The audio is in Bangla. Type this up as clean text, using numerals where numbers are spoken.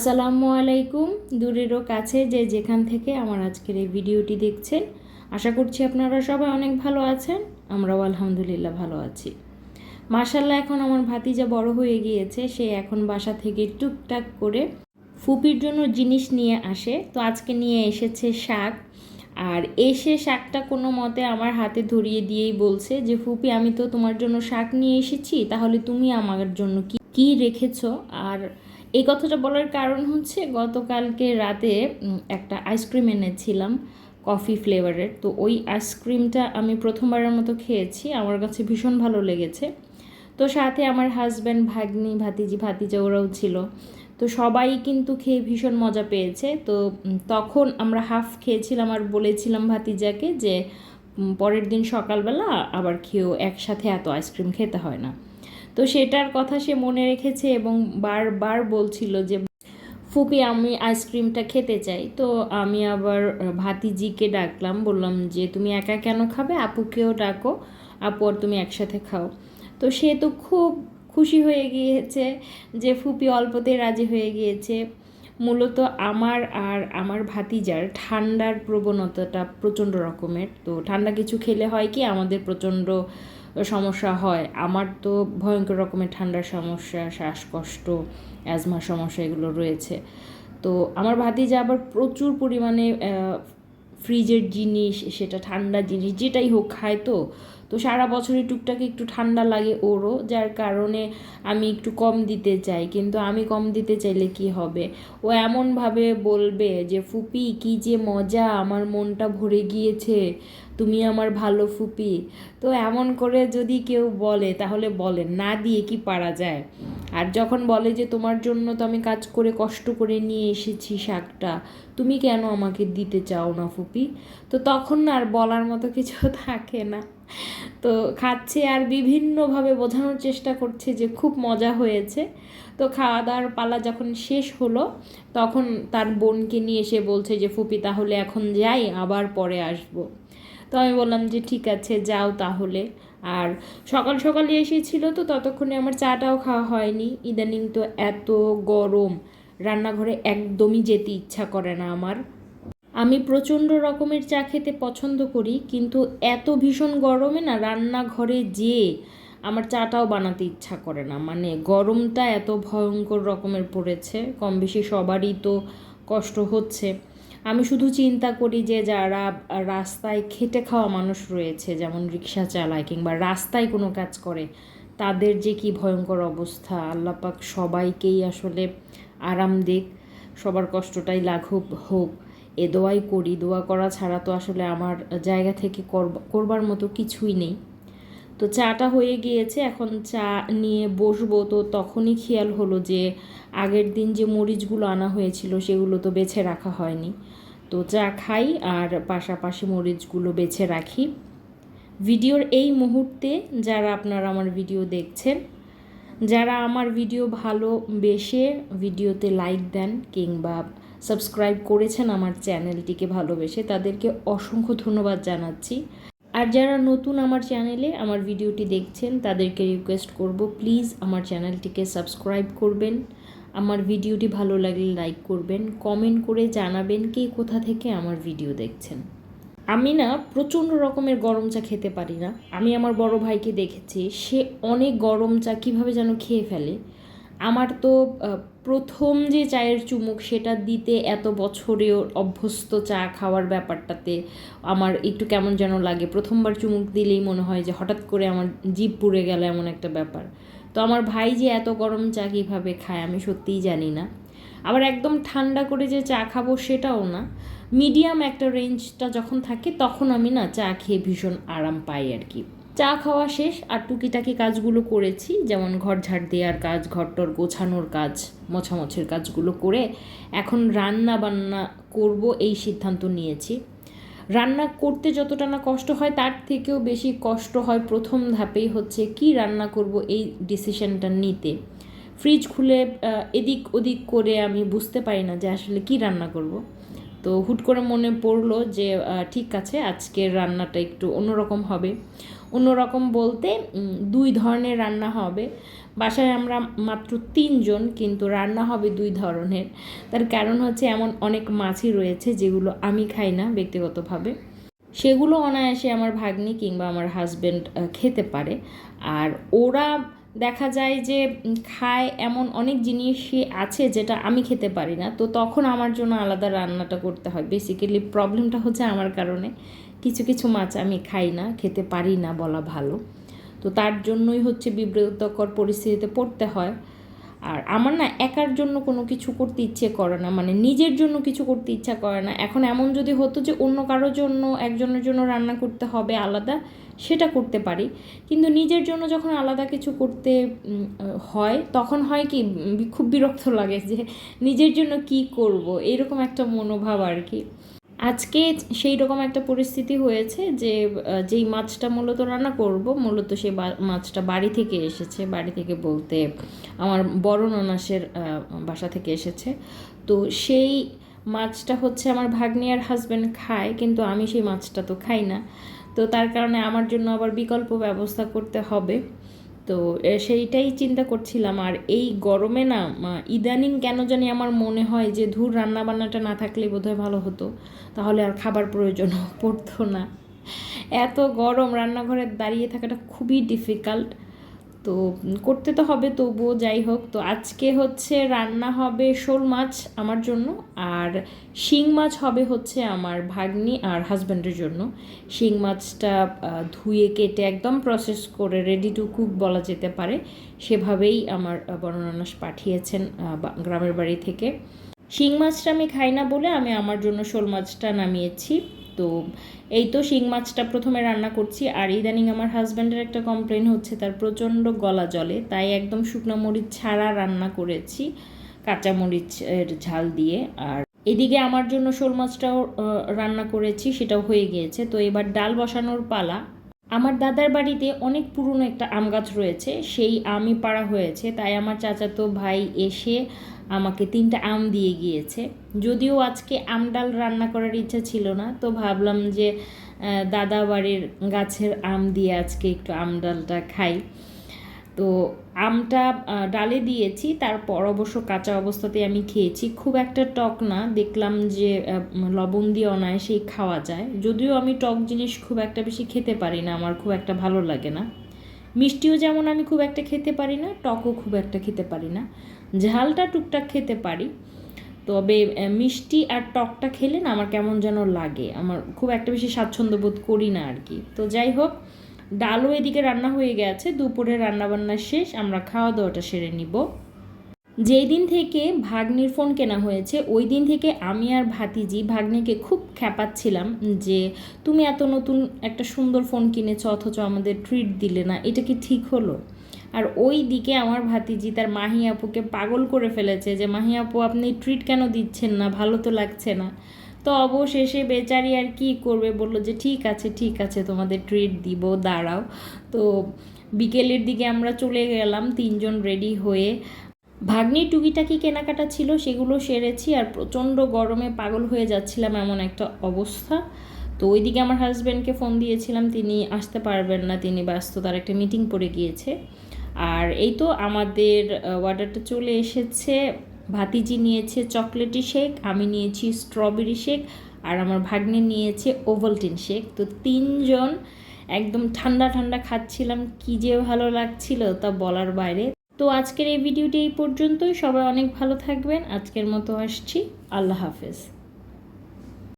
আসসালামু আলাইকুম। দূরেরও কাছে যে যেখান থেকে আমার আজকের এই ভিডিওটি দেখছেন, আশা করছি আপনারা সবাই অনেক ভালো আছেন। আমরাও আলহামদুলিল্লাহ ভালো আছি। মাশাল্লাহ, এখন আমার ভাতিজা বড় হয়ে গিয়েছে। সে এখন বাসা থেকে টুকটাক করে ফুপির জন্য জিনিস নিয়ে আসে। তো আজকে নিয়ে এসেছে শাক। আর এসে শাকটা কোনো মতে আমার হাতে ধরিয়ে দিয়েই বলছে যে, ফুপি, আমি তো তোমার জন্য শাক নিয়ে এসেছি, তাহলে তুমি আমার জন্য কি কি রেখেছো? আর এই কথাটা বলার কারণ হচ্ছে, গতকালকে রাতে একটা আইসক্রিম এনেছিলাম কফি ফ্লেভারের। তো ওই আইসক্রিমটা আমি প্রথমবারের মতো খেয়েছি, আমার কাছে ভীষণ ভালো লেগেছে। তো সাথে আমার হাজব্যান্ড, ভাগ্নি, ভাতিজি, ভাতিজা ওরাও ছিল। তো সবাই কিন্তু খেয়ে ভীষণ মজা পেয়েছে। তো তখন আমরা হাফ খেয়েছিলাম আর বলেছিলাম ভাতিজাকে যে পরের দিন সকালবেলা আবার খেয়েও, একসাথে এত আইসক্রিম খেতে হয় না। তো সেটার কথা সে মনে রেখেছে এবং বারবার বলছিল যে, ফুপি, আমি আইসক্রিমটা খেতে চাই। তো আমি আবার ভাতিজিকে ডাকলাম, বললাম যে তুমি একা কেন খাবে, আপুকেও ডাকো, আপু আর তুমি একসাথে খাও। তো সে তো খুব খুশি হয়ে গিয়েছে যে ফুপি অল্পতে রাজি হয়ে গিয়েছে। মূলত আমার আর আমার ভাতিজার ঠান্ডার প্রবণতাটা প্রচণ্ড রকমের। তো ঠান্ডা কিছু খেলে হয় কি, আমাদের প্রচণ্ড সমস্যা হয়। আমার তো ভয়ঙ্কর রকমের ঠান্ডার সমস্যা, শ্বাসকষ্ট, অ্যাজমার সমস্যা এগুলো রয়েছে। তো আমার ভাতিজা আবার প্রচুর পরিমাণে ফ্রিজের জিনিস, সেটা ঠান্ডা জিনিস যেটাই হোক খায়। তো তো সারা বছরই টুকটাক একটু ঠান্ডা লাগে ওরও, যার কারণে আমি একটু কম দিতে চাই। কিন্তু আমি কম দিতে চাইলে কি হবে, ও এমনভাবে বলবে যে, ফুপি, কি যে মজা, আমার মনটা ভরে গিয়েছে, তুমি আমার ভালো ফুপি। তো এমন করে যদি কেউ বলে তাহলে বলেন, না দিয়ে কি পারা যায়? আর যখন বলে যে, তোমার জন্য তো আমি কাজ করে কষ্ট করে নিয়ে এসেছি শাকটা, তুমি কেন আমাকে দিতে চাও না ফুপি? তো তখন না আর বলার মতো কিছু থাকে না। তো খাচ্ছে আর বিভিন্নভাবে বোঝানোর চেষ্টা করছে যে খুব মজা হয়েছে। তো খাওয়া দাওয়ার পালা যখন শেষ হলো, তখন তার বোনকে নিয়ে এসে বলছে যে, ফুপি, তাহলে এখন যাই, আবার পরে আসবো। তো আমি বললাম যে ঠিক আছে, যাও তাহলে। আর সকাল সকালে এসেছিলো, তো ততক্ষণে আমার চাটাও খাওয়া হয়নি। ইদানিং তো এত গরম, রান্নাঘরে একদমই যেতে ইচ্ছা করে না আমার। আমি প্রচণ্ড রকমের চা খেতে পছন্দ করি, কিন্তু এত ভীষণ গরমে না রান্নাঘরে যেয়ে আমার চাটাও বানাতে ইচ্ছা করে না। মানে গরমটা এত ভয়ঙ্কর রকমের পড়েছে, কম বেশি সবারই তো কষ্ট হচ্ছে। আমি শুধু চিন্তা করি যে যারা রাস্তায় খেটে খাওয়া মানুষ রয়েছে, যেমন রিক্সা চালায় কিংবা রাস্তায় কোনো কাজ করে, তাদের যে কি ভয়ঙ্কর অবস্থা। আল্লাহ পাক সবাইকেই আসলে আরাম দিক, সবার কষ্টটাই লাঘব হোক, এ দোয়াই করি। দোয়া করা ছাড়া তো আসলে আমার জায়গা থেকে করবার মতো কিছুই নেই। তো চাটা হয়ে গিয়েছে, এখন চা নিয়ে বসবো। তো তখনই খেয়াল হলো যে আগের দিন যে মরিচগুলো আনা হয়েছিল সেগুলো তো বেছে রাখা হয়নি। তো চা খাই আর পাশাপাশি মরিচগুলো বেছে রাখি। ভিডিওর এই মুহূর্তে যারা আপনারা আমার ভিডিও দেখছেন, যারা আমার ভিডিও ভালোবেসে ভিডিওতে লাইক দেন কিংবা সাবস্ক্রাইব করেছেন আমার চ্যানেলটিকে ভালোবেসে, তাদেরকে অসংখ্য ধন্যবাদ জানাচ্ছি। আর যারা নতুন আমার চ্যানেলে আমার ভিডিওটি দেখছেন, তাদেরকে রিকোয়েস্ট করব, প্লিজ আমার চ্যানেলটিকে সাবস্ক্রাইব করবেন। আমার ভিডিওটি ভালো লাগলে লাইক করবেন, কমেন্ট করে জানাবেন কে কোথা থেকে আমার ভিডিও দেখছেন। আমি না প্রচণ্ড রকমের গরম চা খেতে পারি না। আমি আমার বড় ভাইকে দেখেছি, সে অনেক গরম চা কীভাবে যেন খেয়ে ফেলে। আমার তো প্রথম যে চায়ের চুমুক, সেটা দিতে এত বছরেও অভ্যস্ত চা খাওয়ার ব্যাপারটাতে আমার একটু কেমন যেন লাগে। প্রথমবার চুমুক দিলেই মনে হয় যে হঠাৎ করে আমার জিভ পুড়ে গেল, এমন একটা ব্যাপার। তো আমার ভাই যে এত গরম চা কীভাবে খায় আমি সত্যিই জানি না। আবার একদম ঠান্ডা করে যে চা খাবো সেটাও না, মিডিয়াম একটা রেঞ্জটা যখন থাকে তখন আমি না চা খেয়ে ভীষণ আরাম পাই আর কি। চা খাওয়া শেষ আর টুকিটাকি কাজগুলো করেছি, যেমন ঘর ঝাড় দেওয়ার কাজ, ঘরটর গোছানোর কাজ, মোছামুছির কাজগুলো করে এখন রান্না বান্না করব এই সিদ্ধান্ত নিয়েছি। রান্না করতে যতটা না কষ্ট হয়, তার থেকেও বেশি কষ্ট হয় প্রথম ধাপেই হচ্ছে কি রান্না করব এই ডিসিশনটা নিতে। ফ্রিজ খুলে এদিক ওদিক করে আমি বুঝতে পারি না যে আসলে কি রান্না করব। তো হুট করে মনে পড়লো যে ঠিক আছে, আজকের রান্নাটা একটু অন্যরকম হবে। অন্যরকম বলতে 2 ধরনের রান্না হবে। বাসায় আমরা মাত্র 3 জন, কিন্তু রান্না হবে 2 ধরনের। তার কারণ হচ্ছে এমন অনেক মাছই রয়েছে যেগুলো আমি খাই না ব্যক্তিগতভাবে, সেগুলো অনায়াসে আমার ভাগ্নি কিংবা আমার হাজব্যান্ড খেতে পারে। আর ওরা দেখা যায় যে খায় এমন অনেক জিনিসই আছে যেটা আমি খেতে পারি না, তো তখন আমার জন্য আলাদা রান্নাটা করতে হয়। বেসিক্যালি প্রবলেমটা হচ্ছে আমার কারণে, কিছু কিছু মাছ আমি খাই না, খেতে পারি না বলা ভালো। তো তার জন্যই হচ্ছে বিব্রতকর পরিস্থিতিতে পড়তে হয়। আর আমার না একার জন্য কোনো কিছু করতে ইচ্ছে করে না, মানে নিজের জন্য কিছু করতে ইচ্ছা করে না। এখন এমন যদি হতো যে অন্য কারোর জন্য, একজনের জন্য রান্না করতে হবে আলাদা, সেটা করতে পারি। কিন্তু নিজের জন্য যখন আলাদা কিছু করতে হয়, তখন হয় কি খুব বিরক্ত লাগে যে নিজের জন্য কি করব, এরকম একটা মনোভাব আর কি। আজকে সেই রকম একটা পরিস্থিতি হয়েছে যে যেই মাছটা মূলত রান্না করব, মূলত সেই মাছটা বাড়ি থেকে এসেছে। বাড়ি থেকে বলতে আমার বড় ননাসের বাসা থেকে এসেছে। তো সেই মাছটা হচ্ছে আমার ভাগ্নি আর হাজব্যান্ড খায়, কিন্তু আমি সেই মাছটা তো খাই না। তো তার কারণে আমার জন্য আবার বিকল্প ব্যবস্থা করতে হবে। তো সেইটাই চিন্তা করছিলাম। আর এই গরমে না ইদানিং কেন জানি আমার মনে হয় যে ধুর, রান্নাবান্নাটা না থাকলে বোধহয় ভালো হতো, তাহলে আর খাবার প্রয়োজন পড়তো না। এত গরম, রান্নাঘরে দাঁড়িয়ে থাকাটা খুবই ডিফিকাল্ট। তো করতে তো হবে, তবুও যাই হোক। তো আজকে হচ্ছে রান্না হবে শোল মাছ আমার জন্য, আর শিং মাছ হবে হচ্ছে আমার ভাগ্নি আর হাজব্যান্ডের জন্য। শিং মাছটা ধুয়ে কেটে একদম প্রসেস করে রেডি টু কুক বলা যেতে পারে, সেভাবেই আমার বড় ননাস পাঠিয়েছেন গ্রামের বাড়ি থেকে। শিং মাছটা আমি খাই না বলে আমি আমার জন্য শোল মাছটা নামিয়েছি। তো এই তো শিং মাছটা প্রথমে রান্না করছি। আর ইদানিং আমার হাজব্যান্ডের একটা কমপ্লেন হচ্ছে, তার প্রচণ্ড গলা জ্বলে, তাই একদম শুকনো মরিচ ছাড়া রান্না করেছি, কাঁচা মরিচের ঝাল দিয়ে। আর এদিকে আমার জন্য শোল মাছটাও রান্না করেছি, সেটাও হয়ে গিয়েছে। তো এবার ডাল বসানোর পালা। আমার দাদার বাড়িতে অনেক পুরনো একটা আম গাছ রয়েছে, সেই আমই পাড়া হয়েছে, তাই আমার চাচাতো ভাই এসে আমাকে 3টা আম দিয়ে গিয়েছে। যদিও আজকে আম ডাল রান্না করার ইচ্ছা ছিল না, তো ভাবলাম যে দাদা বাড়ির গাছের আম দিয়ে আজকে একটু আম ডালটা খাই। তো আমটা ডালে দিয়েছি, তারপর অবশ্য কাঁচা অবস্থাতে আমি খেয়েছি। খুব একটা টক না, দেখলাম যে লবণ দিয়ে অনায়াসেই খাওয়া যায়। যদিও আমি টক জিনিস খুব একটা বেশি খেতে পারি না, আমার খুব একটা ভালো লাগে না। মিষ্টিও যেমন আমি খুব একটা খেতে পারি না, টকও খুব একটা খেতে পারি না। ঝালটা টুকটাক খেতে পারি, তবে মিষ্টি আর টকটা খেলে না আমার কেমন যেন লাগে, আমার খুব একটা বেশি স্বাচ্ছন্দ্য বোধ করি না আর কি। তো যাই হোক, ডালও এদিকে রান্না হয়ে গেছে, দুপুরে রান্নাবান্না শেষ, আমরা খাওয়া দাওয়াটা সেরে নিব। যেই দিন থেকে ভাগ্নির ফোন কেনা হয়েছে, ওই দিন থেকে আমি আর ভাতিজি ভাগ্নিকে খুব খ্যাপাচ্ছিলাম যে তুমি এত নতুন একটা সুন্দর ফোন কিনেছো অথচ আমাদের ট্রিট দিলে না, এটা কি ঠিক হলো? আর ওই দিকে আমার ভাতিজি তার মাহি আপুকে পাগল করে ফেলেছে যে মাহি আপু আপনি ট্রিট কেন দিচ্ছেন না, ভালো তো লাগছে না। তো অবশেষে বেচারি আর কি করবে, বলল যে ঠিক আছে ঠিক আছে, তোমাদের ট্রিট দিব, দাঁড়াও। তো বিকেলের দিকে আমরা চলে গেলাম 3 জন রেডি হয়ে। ভাগ্নির টুকিটাকি কেনাকাটা ছিল, সেগুলো সেরেছি। আর প্রচণ্ড গরমে পাগল হয়ে যাচ্ছিলাম, এমন একটা অবস্থা। তো ওইদিকে আমার হাজব্যান্ডকে ফোন দিয়েছিলাম, তিনি আসতে পারবেন না, তিনি ব্যস্ত, তার একটা মিটিং পড়ে গিয়েছে। আর এই তো আমাদের অর্ডারটা চলে এসেছে। ভাতিজি নিয়েছে চকলেটি শেক, আমি নিয়েছি স্ট্রবেরি শেক, আর আমার ভাগ্নে নিয়েছে ওভালটিন শেক। তো 3 জন একদম ঠান্ডা ঠান্ডা খাচ্ছিলাম, কী যে ভালো লাগছিল তা বলার বাইরে। তো আজকের এই ভিডিওটি এই পর্যন্তই। সবাই অনেক ভালো থাকবেন। আজকের মতো আসছি, আল্লাহ হাফেজ।